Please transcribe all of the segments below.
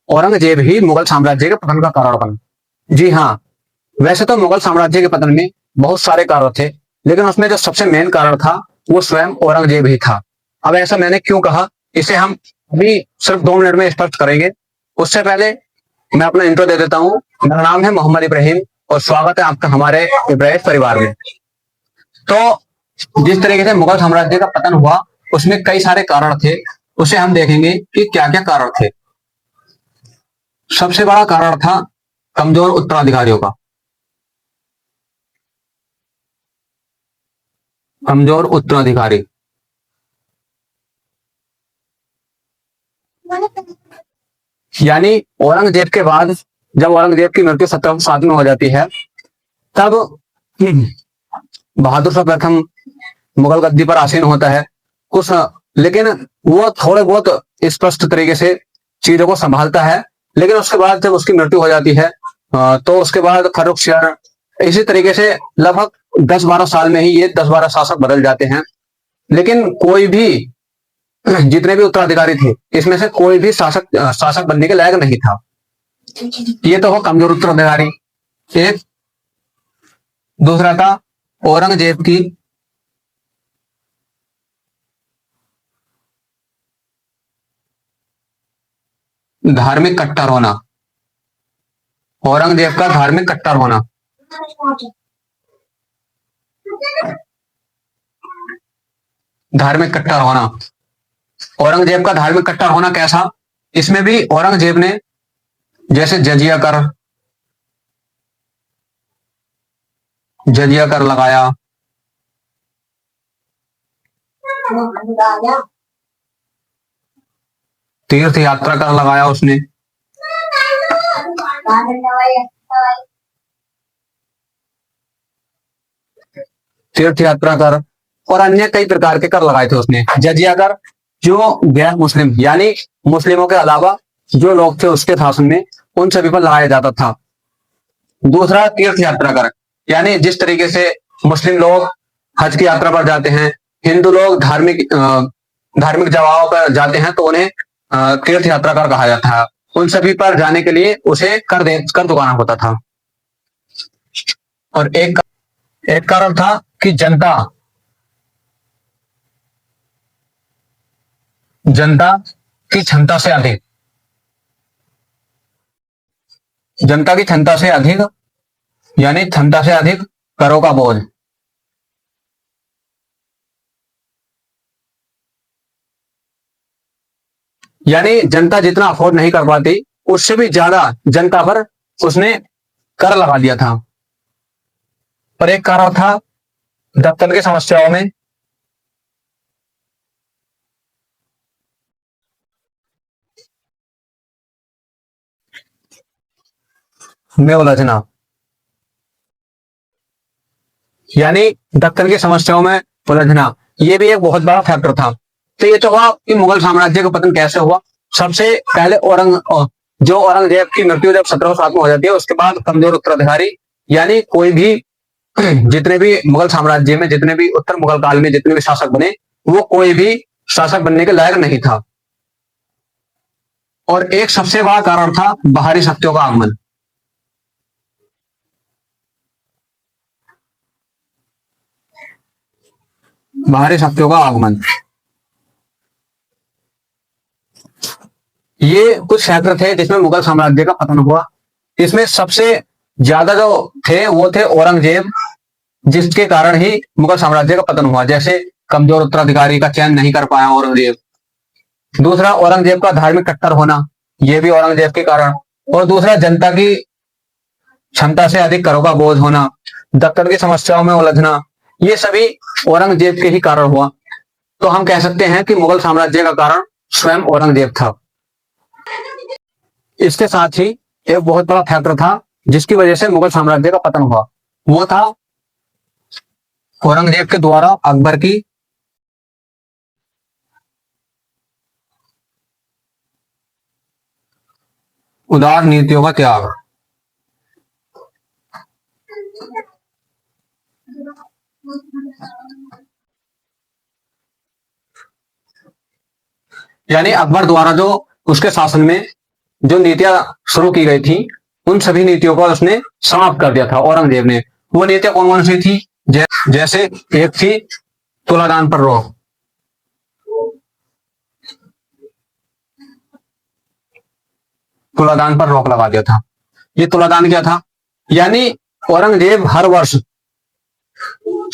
औरंगजेब ही मुगल साम्राज्य के पतन का कारण बना। जी हाँ, वैसे तो मुगल साम्राज्य के पतन में बहुत सारे कारण थे, लेकिन उसमें जो सबसे मेन कारण था वो स्वयं औरंगजेब ही था। अब ऐसा मैंने क्यों कहा, इसे हम अभी सिर्फ 2 मिनट में स्पष्ट करेंगे। उससे पहले मैं अपना इंट्रो दे देता हूँ। मेरा नाम है मोहम्मद इब्राहिम और स्वागत है आपका हमारे इब्राहिम परिवार में। तो जिस तरीके से मुगल साम्राज्य का पतन हुआ उसमें कई सारे कारण थे, उसे हम देखेंगे कि क्या क्या कारण थे। सबसे बड़ा कारण था कमजोर उत्तराधिकारियों का। कमजोर उत्तराधिकारी यानी औरंगजेब के बाद जब औरंगजेब की मृत्यु 1707 में हो जाती है, तब बहादुर शाह प्रथम मुगल गद्दी पर आसीन होता है कुछ, लेकिन वो थोड़े बहुत स्पष्ट तरीके से चीजों को संभालता है। लेकिन उसके बाद जब उसकी मृत्यु हो जाती है तो उसके बाद फर्रुखसियार, इसी तरीके से लगभग 10-12 साल में ही ये 10-12 शासक बदल जाते हैं। लेकिन कोई भी, जितने भी उत्तराधिकारी थे इसमें से कोई भी शासक शासक बनने के लायक नहीं था। ये तो हो कमजोर उत्तराधिकारी एक। दूसरा था औरंगजेब की धार्मिक कट्टर होना। औरंगजेब का धार्मिक कट्टर होना। धार्मिक कट्टर होना। औरंगजेब का धार्मिक कट्टर होना कैसा, इसमें भी औरंगजेब ने जैसे जजिया कर लगाया, तीर्थ यात्रा कर लगाया उसने, तीर्थ यात्रा कर और अन्य कई प्रकार के कर लगाए थे उसने। जजिया कर जो गैर मुस्लिम यानी मुस्लिमों के अलावा जो लोग थे उसके शासन में, उन सभी पर लगाया जाता था। दूसरा तीर्थ यात्रा कर, यानी जिस तरीके से मुस्लिम लोग हज की यात्रा पर जाते हैं, हिंदू लोग धार्मिक जगहों पर जाते हैं, तो उन्हें तीर्थ यात्रा कर कहा जाता है। उन सभी पर जाने के लिए उसे कर चुकाना होता था। और एक कारण था कि जनता की क्षमता से अधिक जनता की क्षमता से अधिक यानी क्षमता से अधिक करों का बोझ। यानी जनता जितना अफोर्ड नहीं कर पाती उससे भी ज्यादा जनता पर उसने कर लगा दिया था। और एक कारण था दफ्तर की समस्याओं में उलझना। यानी दफ्तर की समस्याओं में उलझना, ये भी एक बहुत बड़ा फैक्टर था। तो ये तो हुआ कि मुगल साम्राज्य का पतन कैसे हुआ। सबसे पहले औरंगजेब की मृत्यु जब 1707 में हो जाती है, उसके बाद कमजोर उत्तराधिकारी यानी कोई भी जितने भी मुगल साम्राज्य में, जितने भी उत्तर मुगल काल में जितने भी शासक बने, वो कोई भी शासक बनने के लायक नहीं था। और एक सबसे बड़ा कारण था बाहरी शक्तियों का आगमन। बाहरी शक्तियों का आगमन, ये कुछ क्षेत्र थे जिसमें मुगल साम्राज्य का पतन हुआ। इसमें सबसे ज्यादा जो थे वो थे औरंगजेब, जिसके कारण ही मुगल साम्राज्य का पतन हुआ। जैसे कमजोर उत्तराधिकारी का चयन नहीं कर पाया औरंगजेब। दूसरा औरंगजेब का धार्मिक कट्टर होना, यह भी औरंगजेब के कारण। और दूसरा जनता की क्षमता से अधिक करों का बोझ होना, दफ्तर की समस्याओं में उलझना, ये सभी औरंगजेब के ही कारण हुआ। तो हम कह सकते हैं कि मुगल साम्राज्य का कारण स्वयं औरंगजेब था। इसके साथ ही एक बहुत बड़ा फैक्टर था जिसकी वजह से मुगल साम्राज्य का पतन हुआ, वो था औरंगजेब के द्वारा अकबर की उदार नीतियों का त्याग। यानी अकबर द्वारा जो उसके शासन में जो नीतियां शुरू की गई थी उन सभी नीतियों को उसने समाप्त कर दिया था औरंगजेब ने। वो नीतियां कौन कौन सी थी? जैसे एक थी तुलादान पर रोक, तुलादान पर रोक लगा दिया था। ये तुलादान क्या था? यानी औरंगजेब हर वर्ष,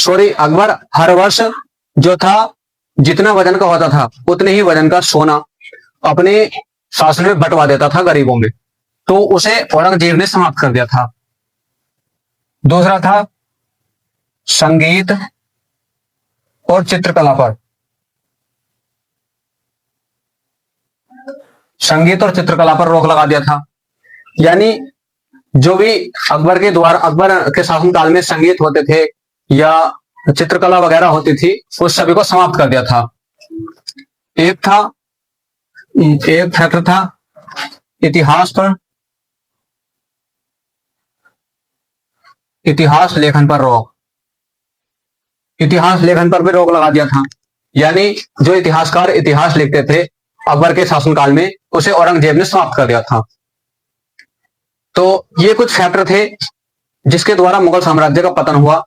सॉरी अकबर हर वर्ष जो था जितना वजन का होता था उतने ही वजन का सोना अपने शासन में बंटवा देता था गरीबों में, तो उसे औरंगजेब ने समाप्त कर दिया था। दूसरा था संगीत और चित्रकला पर, संगीत और चित्रकला पर रोक लगा दिया था। यानी जो भी अकबर के द्वारा, अकबर के शासनकाल में संगीत होते थे या चित्रकला वगैरह होती थी, उस सभी को समाप्त कर दिया था। एक फैक्टर था इतिहास पर, इतिहास लेखन पर रोक, इतिहास लेखन पर भी रोक लगा दिया था। यानी जो इतिहासकार इतिहास लिखते थे अकबर के शासनकाल में, उसे औरंगजेब ने समाप्त कर दिया था। तो ये कुछ फैक्टर थे जिसके द्वारा मुगल साम्राज्य का पतन हुआ।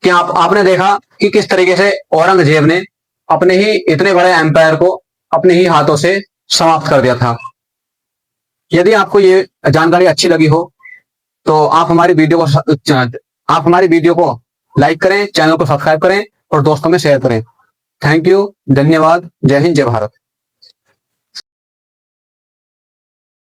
कि आपने देखा कि किस तरीके से औरंगजेब ने अपने ही इतने बड़े एम्पायर को अपने ही हाथों से समाप्त कर दिया था। यदि आपको ये जानकारी अच्छी लगी हो तो आप हमारी वीडियो को लाइक करें, चैनल को सब्सक्राइब करें और दोस्तों में शेयर करें। थैंक यू, धन्यवाद, जय हिंद, जय भारत।